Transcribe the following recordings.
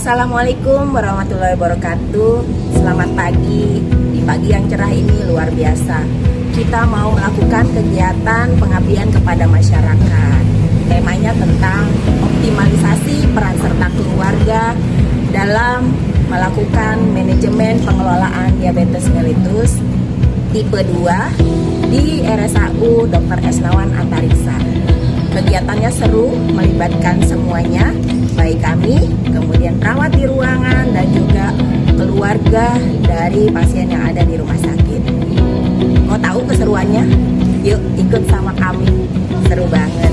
Assalamualaikum warahmatullahi wabarakatuh. Selamat pagi. Di pagi yang cerah ini luar biasa. Kita mau melakukan kegiatan pengabdian kepada masyarakat. Temanya tentang optimalisasi peran serta keluarga dalam melakukan manajemen pengelolaan diabetes mellitus tipe 2 di RSAU Dr. Esnawan Antariksa. Kegiatannya seru, melibatkan semuanya, baik kami, kemudian perawat di ruangan, dan juga keluarga dari pasien yang ada di rumah sakit. Mau tahu keseruannya? Yuk ikut sama kami, seru banget.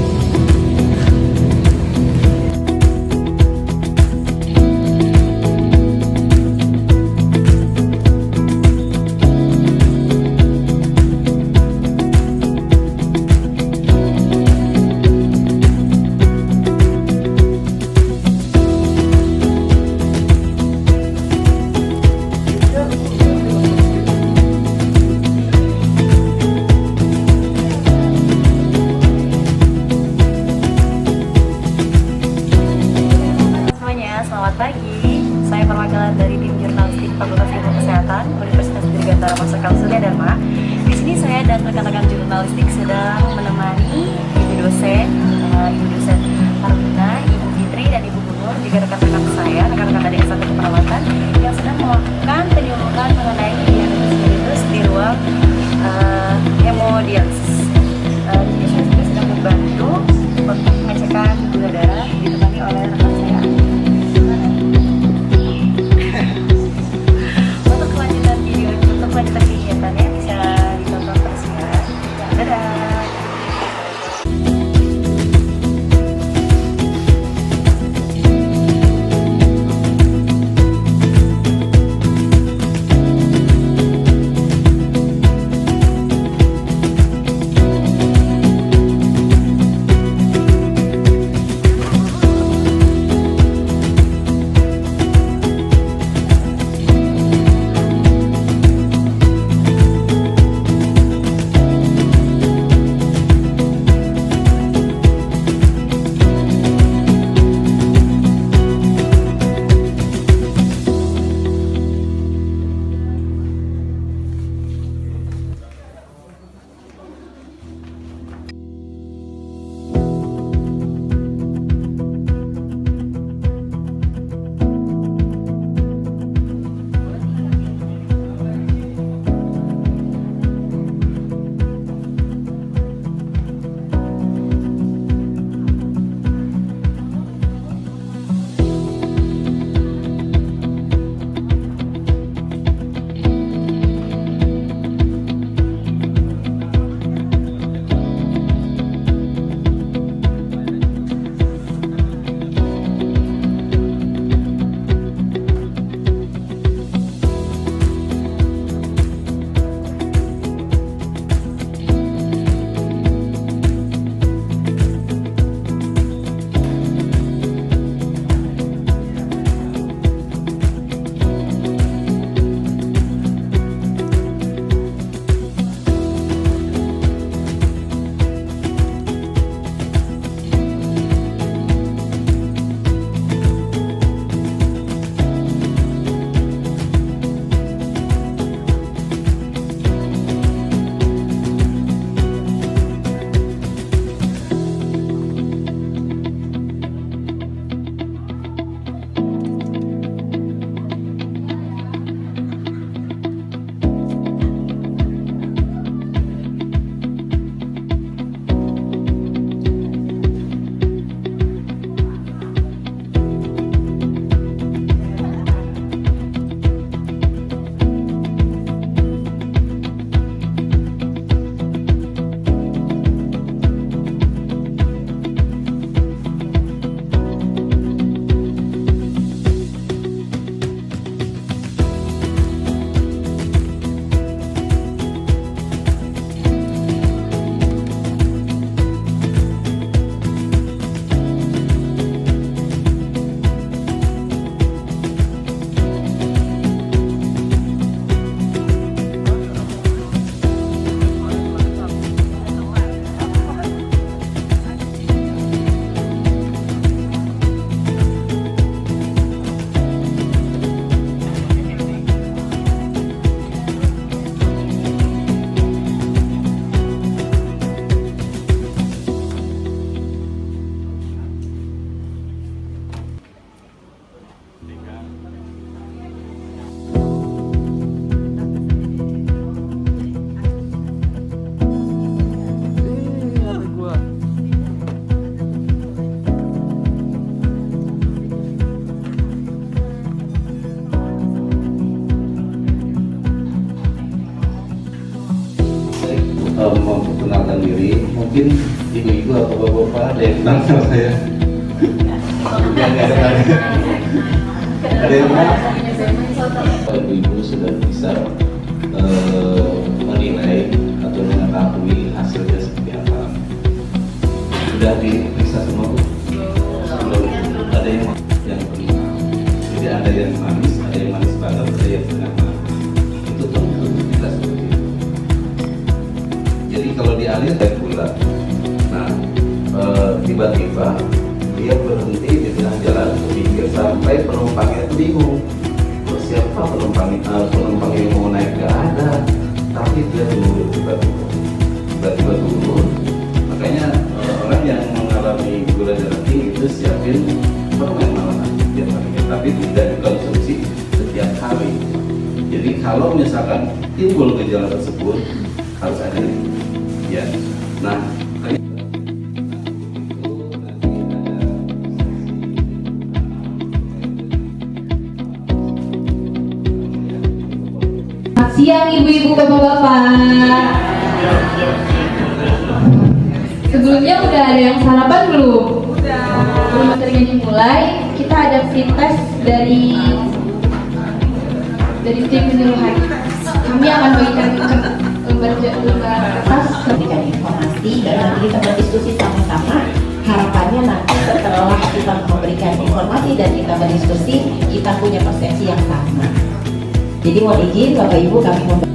Selamat pagi, saya perwakilan dari tim jurnalistik Fakultas Ilmu Kesehatan Universitas Dirgantara Masakal Surya Dharma. Di sini saya dan rekan-rekan jurnalistik sedang menemani Ibu dosen Haruna, Ibu Fitri, dan Ibu Gunur, juga rekan-rekan saya, rekan-rekan dari S1 Keperawatan yang sedang melakukan penyuluhan mengenai diabetes mellitus di ruang hemodialisis. Di sini saya juga sedang membantu untuk pengecekan gula darah ditemani oleh rekan saya. Lanjutan kegiatannya bisa ditonton terus ya. Dadah. mungkin ibu-ibu atau bapak-bapak ada yang tahu sama saya. Ada yang tahu? Ibu-ibu sudah bisa menilai atau mengetahui hasilnya seperti apa. Sudah diperiksa semua Bu? Belum. Ada yang perih. Jadi ada yang manis banget, ada yang setengah manis. Itu tentu kita seperti itu. Jadi kalau dialir dari gula, nah tiba-tiba dia berhenti di tengah jalan berpikir sampai penumpangnya itu bingung. Siapa penumpang yang mau naik? Gak ada, tapi dia turun tiba-tiba turun. Makanya orang yang mengalami gula darah tinggi itu siapin permen malam tiap harinya, tapi tidak dikonsumsi setiap hari. Jadi kalau misalkan timbul gejala tersebut harus ada ya. Nah, siang ibu-ibu bapak-bapak. Sebelumnya udah ada yang sarapan belum? Sebelum materinya dimulai, kita ada free test dari tim penyuluhan. Kami akan bagikan lembar kertas, Memberikan informasi dan nanti kita berdiskusi sama-sama. Harapannya nanti setelah kita memberikan informasi dan kita berdiskusi, kita punya persepsi yang sama. Jadi mohon izin Bapak Ibu kami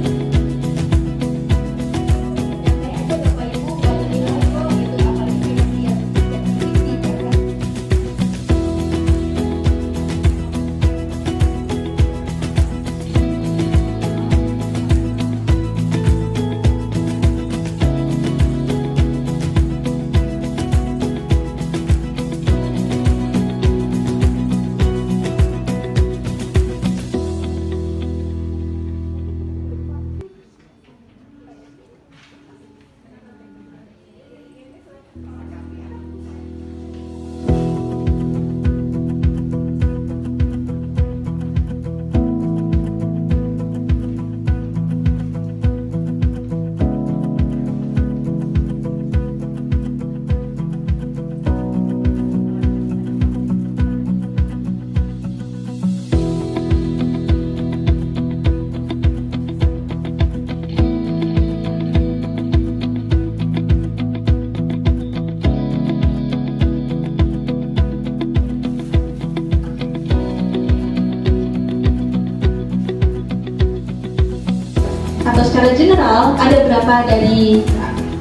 atau secara general ada berapa dari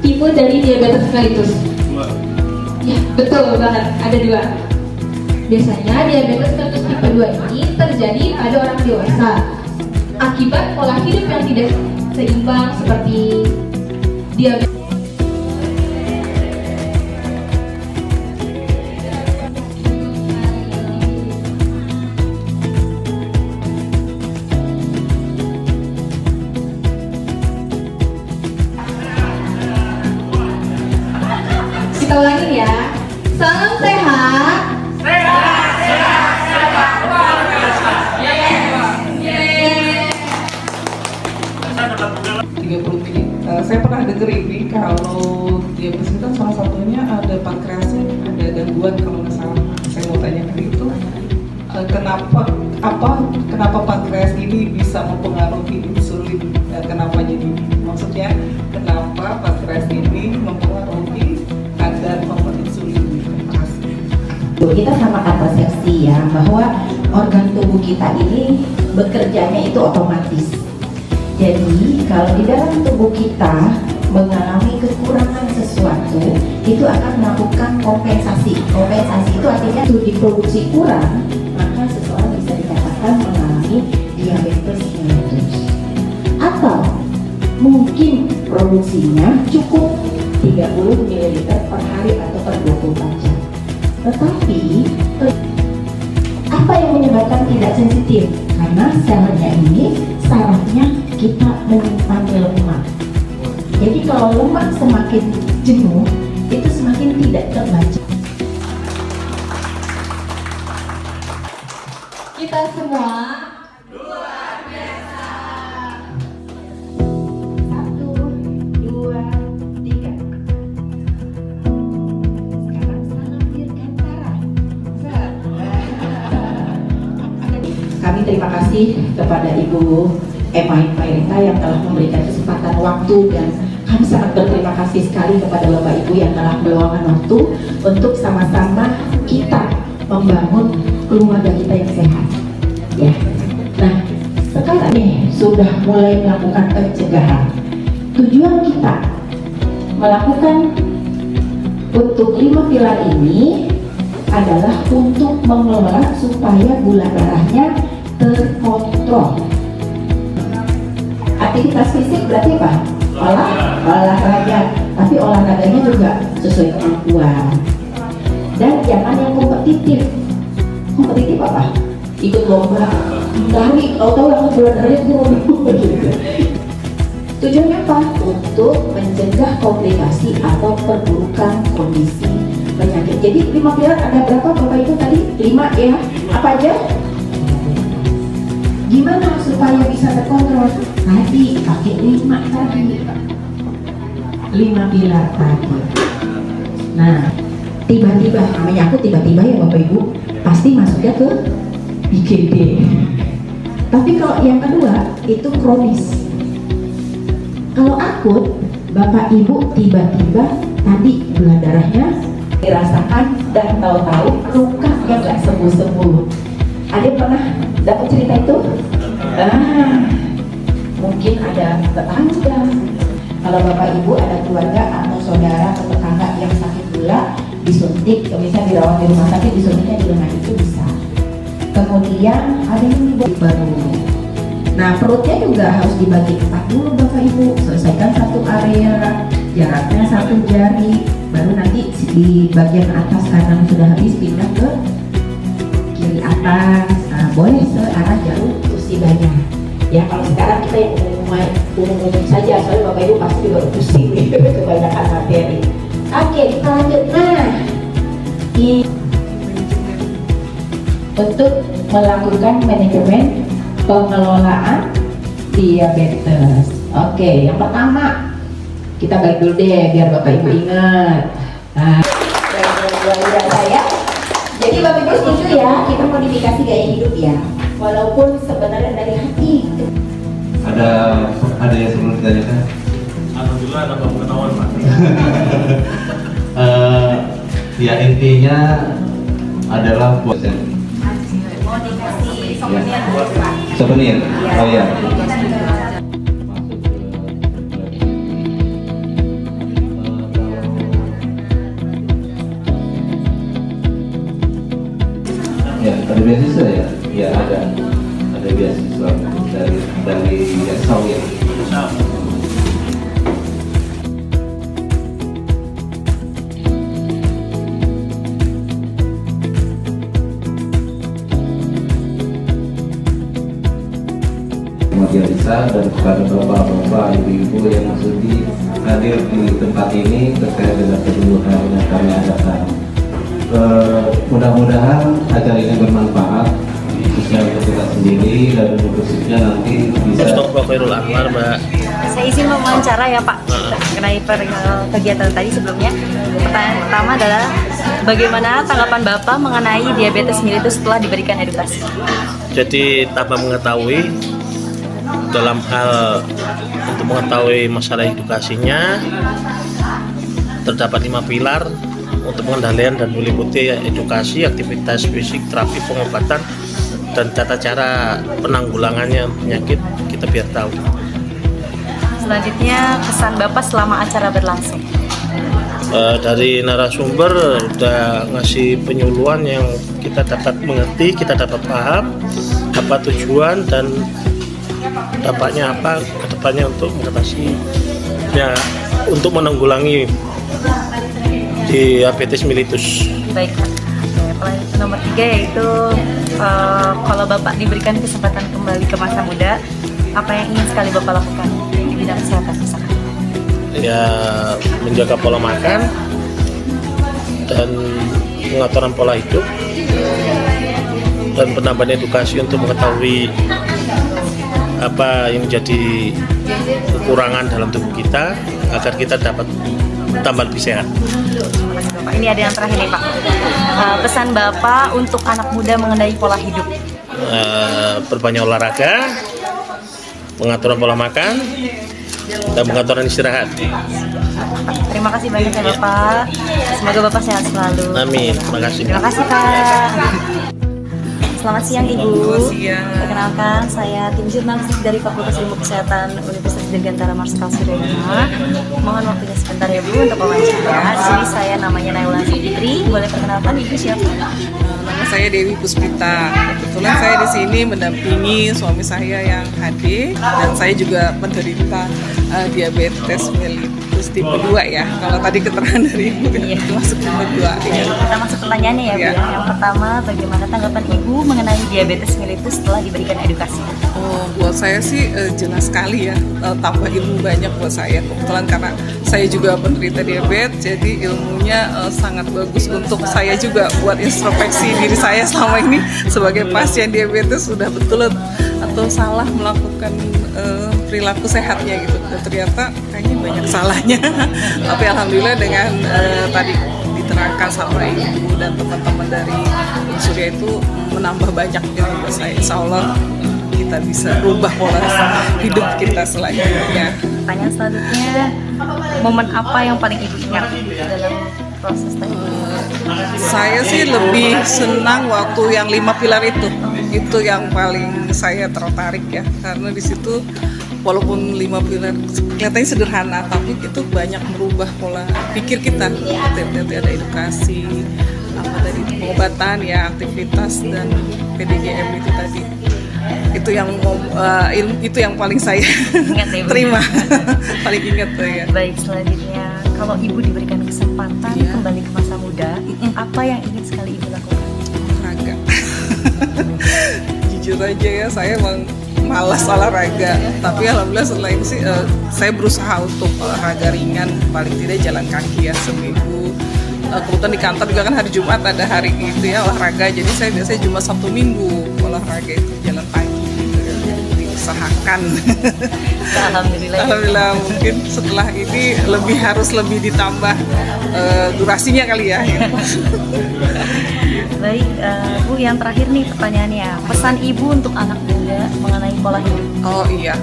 tipe dari diabetes mellitus? Ya, betul banget, ada 2. Biasanya diabetes mellitus tipe 2 ini terjadi pada orang dewasa akibat pola hidup yang tidak seimbang seperti diabetes. Kita ulangin ya. Salam sehat. Saya pernah dengar ini kalau diabetes itu kan salah satunya ada pankreasnya ada gangguan kalau nggak salah. Saya mau tanyakan itu kenapa pankreas ini bisa mempengaruhi insulin? Kenapa jadi maksudnya kenapa pankreas ini mempengaruhi kadar hormon insulin? Terima kasih. kita samakan persepsi ya bahwa organ tubuh kita ini bekerjanya itu otomatis. Jadi kalau di dalam tubuh kita mengalami kekurangan sesuatu, itu akan melakukan kompensasi. Kompensasi itu artinya itu diproduksi kurang, maka seseorang bisa dikatakan mengalami diabetes mellitus. Atau mungkin produksinya cukup 30 ml per hari atau per 24 jam. Tetapi apa yang menyebabkan tidak sensitif? Karena selnya ini sarafnya kita menyimpan lemak. Jadi kalau lemak semakin jenuh, itu semakin tidak terbaca. Kita semua luar biasa. 1, 2, 3. terima kasih kepada Ibu Emma Irta yang telah memberikan kesempatan waktu, dan kami sangat berterima kasih sekali kepada Bapak Ibu yang telah meluangkan waktu untuk sama-sama kita membangun keluarga kita yang sehat. Ya. Nah, sekarang nih sudah mulai melakukan pencegahan. Tujuan kita melakukan untuk 5 pilar ini adalah untuk mengelola supaya gula darahnya terkontrol. Aktivitas fisik berarti apa? Olahraga, tapi olahraganya juga sesuai kemampuan. Dan jangan yang kompetitif. Kompetitif apa? Ikut lomba, lari, tahu aku bulan hari turun. Tujuannya apa? Untuk mencegah komplikasi atau perburukan kondisi penyakit. Jadi 5 pilar ada berapa Bapak Ibu tadi? 5 ya? Apa aja? Gimana supaya bisa terkontrol? Tadi pakai 5 tadi. 5 pilar tadi. Nah, tiba-tiba, namanya aku tiba-tiba ya Bapak Ibu, pasti masuknya ke IGD. Tapi kalau yang kedua itu kronis. Kalau akut, Bapak Ibu tiba-tiba tadi gula darahnya dirasakan dan tahu-tahu luka yang nggak sembuh-sembuh. Ada pernah dapat cerita itu? Mungkin ada tetangga. Kalau Bapak Ibu ada keluarga atau saudara atau tetangga yang sakit gula, disuntik, misalnya dirawat di rumah sakit, disuntiknya di lengan itu bisa. Kemudian ada yang dibuat baru. Nah, perutnya juga harus dibagi 4 dulu Bapak Ibu. Selesaikan satu area, jaraknya 1 jari, baru nanti di bagian atas kanan sudah habis pindah ke kiri atas. Nah, boleh searah jauh usianya. Ya, kalau sekarang kita yang umum saja, soalnya Bapak Ibu pasti baru pusing kebanyakan materi. Oke, kita lanjut. Nah, untuk melakukan manajemen pengelolaan diabetes. Oke, yang pertama kita balik dulu deh biar Bapak Ibu ingat. Nah, luar biasa ya. Jadi Bapak Ibu setuju ya, kita modifikasi gaya hidup ya. Walaupun sebenarnya dari hati. Ada yang sebelum ditanyakan? Alhamdulillah ada pengetahuan Pak. Ya intinya adalah puasa. Mau dikasih souvenir Ya. Pak. Souvenir. Oh ya. Ya, ada beasiswa ya? Ya ada beasiswa dari Yasau ya. Dialisa dan kepada bapak-bapak, ibu-ibu yang sudi hadir di tempat ini terkait dengan kebutuhan yang kami adakan. Mudah-mudahan acara ini bermanfaat khususnya untuk kita sendiri dan khususnya nanti bisa. Mbak. Saya izin mewawancara ya Pak mengenai kegiatan tadi sebelumnya. Pertanyaan pertama adalah bagaimana tanggapan Bapak mengenai diabetes mellitus setelah diberikan edukasi? Jadi tanpa mengetahui dalam hal untuk mengetahui masalah edukasinya terdapat 5 pilar untuk pengendalian dan meliputi edukasi, aktivitas fisik, terapi, pengobatan, dan tata cara penanggulangannya penyakit kita biar tahu. Selanjutnya kesan Bapak selama acara berlangsung. Dari narasumber udah ngasih penyuluhan yang kita dapat mengerti, kita dapat paham apa tujuan dan dampaknya apa ke depannya untuk mengatasi ya, untuk menanggulangi diabetes mellitus. Baik Pak. Nomor 3 yaitu kalau Bapak diberikan kesempatan kembali ke masa muda, apa yang ingin sekali Bapak lakukan di bidang kesehatan misalkan? Ya, menjaga pola makan dan pengaturan pola hidup dan penambahan edukasi untuk mengetahui apa yang menjadi kekurangan dalam tubuh kita agar kita dapat tambah lebih sehat. Terima kasih Bapak. Ini ada yang terakhir nih Pak. Pesan Bapak untuk anak muda mengenai pola hidup. berbanyak olahraga, pengaturan pola makan, dan pengaturan istirahat. Terima kasih banyak ya Bapak. Semoga Bapak sehat selalu. Amin. Terima kasih. Terima kasih Pak. Selamat siang Ibu. Selamat siang. Perkenalkan, saya tim jurnalistik dari Fakultas Ilmu Kesehatan Universitas Dirgantara Marskal Surya Dharma. Mohon waktunya sebentar ya Bu untuk wawancara. Di sini saya namanya Naila Fitri. Boleh perkenalkan Ibu siapa? Nama saya Dewi Puspita. Kebetulan saya di sini mendampingi suami saya yang HD dan saya juga penderita diabetes mellitus tipe 2 ya. Kalau tadi keterangan dari Ibu itu masuk tipe 2. Ya. Kita masuk pertanyaannya ya Bu. Iya. Yang pertama, bagaimana tanggapan Ibu mengenai diabetes mellitus setelah diberikan edukasi? Oh, buat saya sih jelas sekali ya, tambah ilmu banyak buat saya. Kebetulan karena saya juga penderita diabetes, jadi ilmunya sangat bagus untuk saya juga buat introspeksi diri saya selama ini sebagai pasien diabetes sudah betul atau salah melakukan perilaku sehatnya gitu. Dan ternyata kayaknya banyak salahnya. Tapi alhamdulillah dengan tadi diterangkan sama Ibu dan teman-teman dari Surya itu menambah banyak ilmu buat saya. Insya Allah kita bisa rubah pola hidup kita selanjutnya. Pertanyaan selanjutnya, momen apa yang paling Ibu ingat dalam proses tadi? Saya sih lebih senang waktu yang 5 pilar itu yang paling saya tertarik ya, karena di situ walaupun 5 pilar kelihatannya sederhana, tapi itu banyak merubah pola pikir kita. Nanti ada edukasi, apa tadi pengobatan ya, aktivitas dan PDGM itu tadi. Itu yang paling saya Ingat ya, Bu? terima, paling ingat tuh ya. Baik, selanjutnya, kalau Ibu diberikan kesempatan Iya. kembali ke masa muda, apa yang ingin sekali Ibu lakukan? Olahraga. Jujur aja ya, saya emang malas olahraga. Tapi alhamdulillah setelah ini sih saya berusaha untuk olahraga ringan, paling tidak jalan kaki ya seminggu. Kebetulan di kantor juga kan hari Jumat ada hari itu ya olahraga. Jadi saya biasanya Jumat Sabtu Minggu olahraga itu jalan pagi gitu ya. Diusahakan. Alhamdulillah mungkin setelah ini harus lebih ditambah durasinya kali ya. Baik, Bu, yang terakhir nih pertanyaannya, pesan Ibu untuk anak muda mengenai pola hidup. Oh iya,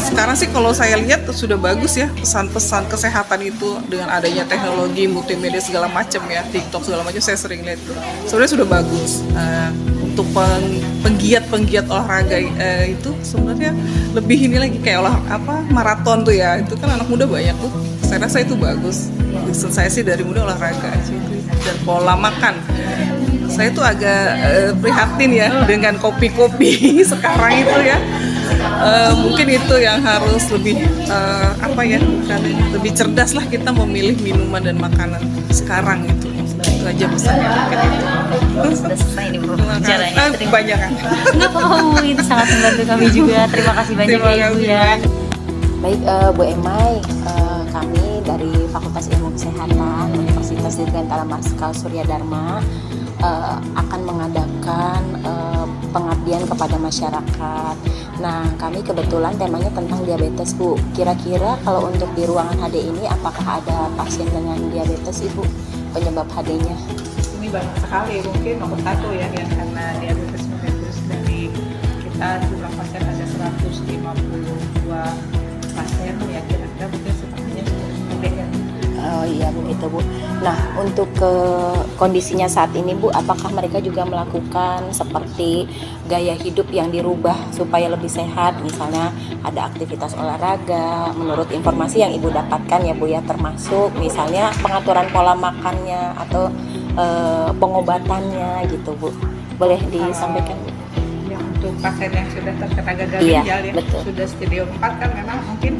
sekarang sih kalau saya lihat sudah bagus ya pesan-pesan kesehatan itu dengan adanya teknologi multimedia segala macam ya, TikTok segala macam saya sering lihat itu sebenarnya sudah bagus. Untuk penggiat olahraga itu sebenarnya lebih ini lagi kayak maraton tuh ya, itu kan anak muda banyak tuh. Saya rasa itu bagus. Maksud saya sih dari muda olahraga aja itu. Dan pola makan. Saya tuh agak prihatin ya dengan kopi-kopi sekarang itu ya. Mungkin itu yang harus lebih lebih cerdas lah kita memilih minuman dan makanan sekarang itu. Itu aja pesannya mungkin itu. Sudah selesai nih Bu bicaranya. Banyak kan? Nggak apa-apa, itu sangat membantu kami juga. Terima kasih banyak Terima ya Ibu kasih. ya. Baik, Bu Emai, kami dari Fakultas Ilmu Kesehatan Universitas Dirgantara Marskal Surya Dharma akan mengadakan pengabdian kepada masyarakat. Nah, kami kebetulan temanya tentang diabetes, Bu. Kira-kira kalau untuk di ruangan HD ini, apakah ada pasien dengan diabetes, Ibu? Penyebab HD-nya? Ini banyak sekali, mungkin nomor 1 ya yang karena diabetes mellitus dari kita jumlah pasien ada 152 pasien ya, kira-kira mungkin sepertinya sudah ya. Oh iya begitu Bu. Nah untuk kondisinya saat ini Bu, apakah mereka juga melakukan seperti gaya hidup yang dirubah supaya lebih sehat? Misalnya ada aktivitas olahraga, menurut informasi yang Ibu dapatkan ya Bu ya, termasuk misalnya pengaturan pola makannya atau pengobatannya gitu Bu. Boleh disampaikan Bu? Ya, untuk pasien yang sudah terkena gagal Iya, ginjal ya, betul. sudah stadium 4 kan memang mungkin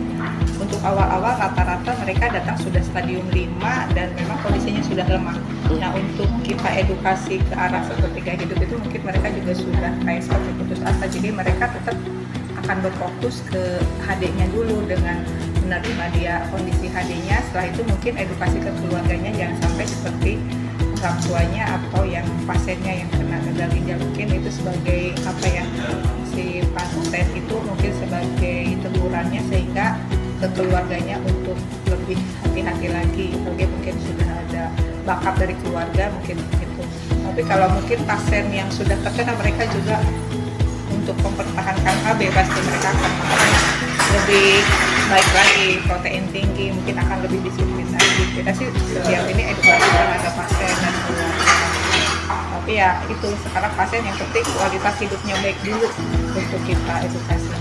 untuk awal-awal rata-rata mereka datang sudah stadium 5 dan memang kondisinya sudah lemah. Nah untuk kita edukasi ke arah seperti gaya hidup itu mungkin mereka juga sudah kayak seperti putus asa, jadi mereka tetap akan berfokus ke HD-nya dulu dengan menerima dia kondisi HD-nya. Setelah itu mungkin edukasi ke keluarganya jangan sampai seperti orang tuanya atau yang pasiennya yang kena gagal ginjal, mungkin itu sebagai si pasien itu mungkin sebagai tegurannya sehingga ke keluarganya untuk lebih hati-hati lagi. Mungkin sudah ada bakat dari keluarga, mungkin itu Tapi kalau mungkin pasien yang sudah terkena, mereka juga untuk mempertahankan KB pasti mereka akan makan lebih baik lagi, protein tinggi, mungkin akan lebih disiplin lagi. Kita sih sejauh ini edukasi terhadap pasien dan keluarga. Tapi ya itu, sekarang pasien yang penting kualitas hidupnya baik dulu untuk kita edukasi.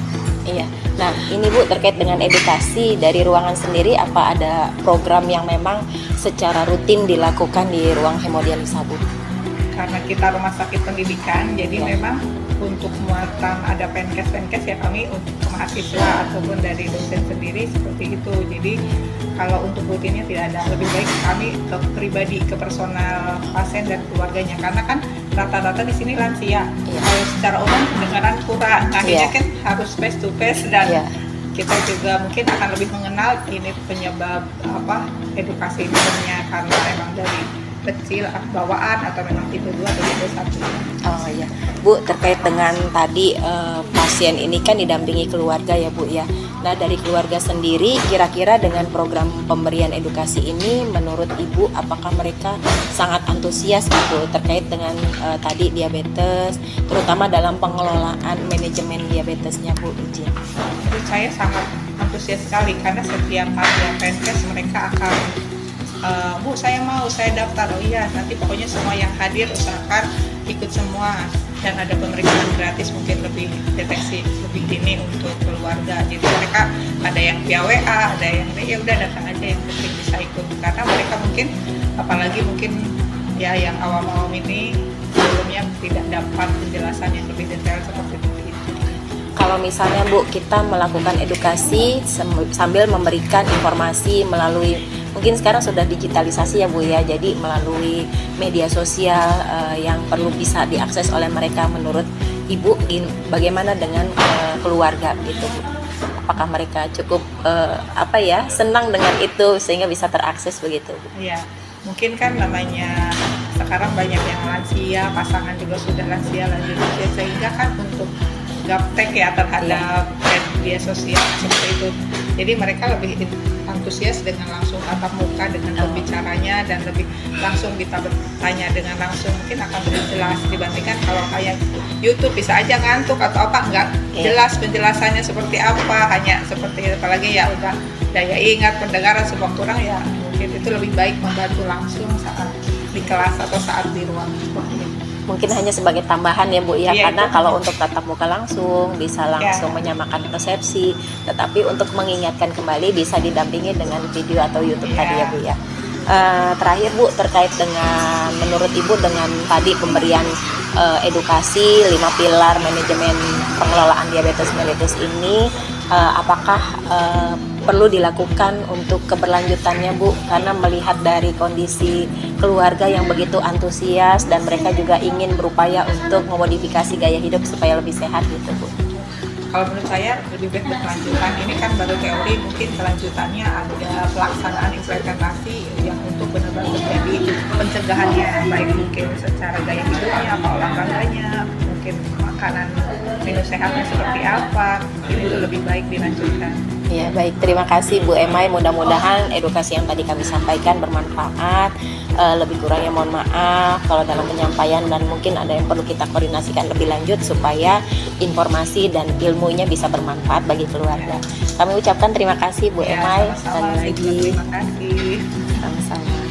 Iya. Nah, ini Bu terkait dengan edukasi dari ruangan sendiri, apa ada program yang memang secara rutin dilakukan di ruang hemodialisa Bu? Karena kita rumah sakit pendidikan, jadi Ya. memang untuk muatan ada penkes ya kami untuk mahasiswa ataupun dari dosen sendiri seperti itu. Jadi kalau untuk rutinnya tidak ada, lebih baik kami ke pribadi, ke personal pasien dan keluarganya, karena kan rata-rata di sini lansia. Iya. Kalau secara umum kedengaran kurang, akhirnya Iya. kan harus face to face dan Iya. kita juga mungkin akan lebih mengenal ini penyebab apa edukasi minumnya, karena memang dari kecil bawaan atau memang tipe 2 atau tipe 1. Oh iya, Bu, terkait dengan tadi pasien ini kan didampingi keluarga ya Bu ya. Nah, dari keluarga sendiri kira-kira dengan program pemberian edukasi ini menurut Ibu apakah mereka sangat antusias gitu terkait dengan tadi diabetes, terutama dalam pengelolaan manajemen diabetesnya Bu izin? Menurut saya sangat antusias sekali, karena setiap ada penkes mereka akan Bu, saya mau, saya daftar. Oh iya, nanti pokoknya semua yang hadir usahakan ikut semua, dan ada pemeriksaan gratis, mungkin lebih deteksi lebih dini untuk keluarga. Jadi mereka ada yang via WA, ada yang ya udah datang aja, yang penting bisa ikut, karena mereka mungkin apalagi mungkin ya yang awam-awam ini sebelumnya tidak dapat penjelasan yang lebih detail seperti itu. Kalau misalnya Bu kita melakukan edukasi sambil memberikan informasi melalui, mungkin sekarang sudah digitalisasi ya Bu ya, jadi melalui media sosial yang perlu bisa diakses oleh mereka, menurut Ibu bagaimana dengan keluarga gitu Bu? Apakah mereka cukup senang dengan itu sehingga bisa terakses begitu Bu? Iya, mungkin kan namanya sekarang banyak yang lansia, pasangan juga sudah lansia, lanjut usia, sehingga kan untuk gaptek ya terhadap media sosial seperti itu. Jadi mereka lebih antusias dengan langsung tatap muka, dengan berbicaranya, dan lebih langsung kita bertanya dengan langsung, mungkin akan lebih jelas dibandingkan kalau kayak YouTube bisa aja ngantuk atau apa, enggak jelas penjelasannya seperti apa, hanya seperti apalagi ya udah daya ingat pendengaran semua kurang, ya mungkin itu lebih baik membantu langsung saat di kelas atau saat di ruang seperti itu. Mungkin hanya sebagai tambahan ya Bu ya, Iya, karena itu kalau hanya. untuk tatap muka langsung bisa langsung menyamakan persepsi, tetapi untuk mengingatkan kembali bisa didampingi dengan video atau YouTube tadi ya Bu ya. Terakhir Bu, terkait dengan menurut Ibu dengan tadi pemberian edukasi 5 pilar manajemen pengelolaan diabetes mellitus ini, apakah perlu dilakukan untuk keberlanjutannya Bu, karena melihat dari kondisi keluarga yang begitu antusias dan mereka juga ingin berupaya untuk memodifikasi gaya hidup supaya lebih sehat gitu Bu. Kalau menurut saya lebih baik berkelanjutan. Ini kan baru teori, mungkin kelanjutannya ada pelaksanaan implementasi yang untuk benar-benar terjadi pencegahannya, baik mungkin secara gaya hidupnya, apa olahraganya, mungkin makanan minum sehatnya seperti apa, ini itu lebih baik dilanjutkan. Ya baik, terima kasih Bu Emai, mudah-mudahan edukasi yang tadi kami sampaikan bermanfaat. Lebih kurangnya mohon maaf kalau dalam penyampaian, dan mungkin ada yang perlu kita koordinasikan lebih lanjut supaya informasi dan ilmunya bisa bermanfaat bagi keluarga. Kami ucapkan terima kasih Bu Ya, Emai, sama-sama, sekali saya juga lagi terima kasih. sama-sama.